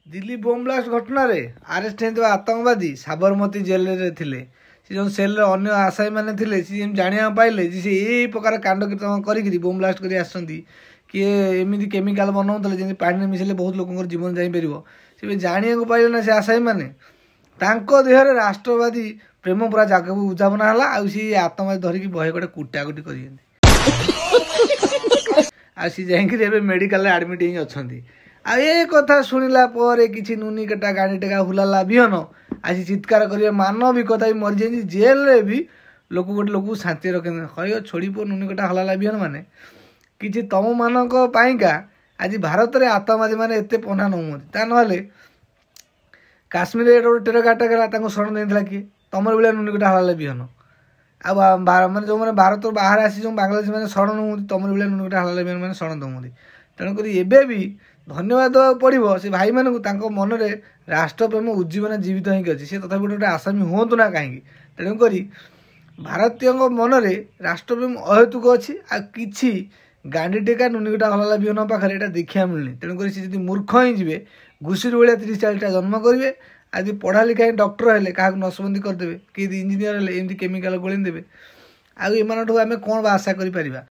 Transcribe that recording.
Delhi bomb blast घटना arrest होता आतंकवादी साबरमती जेल थे सी जो सेल अन्य आसामी मैंने थे सी जाना पाइले सी यही प्रकार कांड कर बम ब्लास्ट कर किए एमती केमिकाल बनाऊले जमी पानी मिसले बहुत लोक जीवन जापर सी जाना पाइले ना से आसामी मैंने देहरे राष्ट्रवादी प्रेम पूरा जगह उद्यापना है आतंकवादी धरिकी बहे गोटे कुटाकुटी कर मेडिकल आडमिट ही अच्छा आ ये कथा शुणिला किसी नुनी कटा गाड़ी टेका हुलाला बिहन आसी चित्कार कर मानविकता भी मरी जाए जेल रे भी लोक गोटे लोक शांति रखें कह छोड़ी पो नुनी कटा हुलाला बिहन माने किसी तुम मानका आज भारत में आतंकवादी मैंने एत पना नौ ता ना काश्मीर गोटे टेरगाटा गला शरण देता किए तुम भाया नुनी कटा हुलाला बिहन मैंने जो मैंने भारत बाहर आसी जो बांग्लादेश मैंने शरण नौ तुम भाया नुनी कटा हुलाला बिहन मैंने शरण दौंती तेणुक एबे भी धन्यवाद पड़ो से भाई मानू मन में राष्ट्रप्रेम उज्जीवन जीवित होगी अच्छी सी तथा गोटे आसामी हूँ ना कहीं तेणुक भारतीय मन में राष्ट्रप्रेम अहेतुक अच्छी आ कि गांडी टेका नुनिकटा हलाला बिहन पाखे यहाँ देखा मिलनी तेणुक सी मूर्ख ही जी घुषुरी भाया 30-40 जन्म करेंगे आज पढ़ा लिखा डॉक्टर हेले क्या नसबंदी करदे कि इंजीनियर हेले एमती केमिकाल गोली देवे आम कौन आशा कर।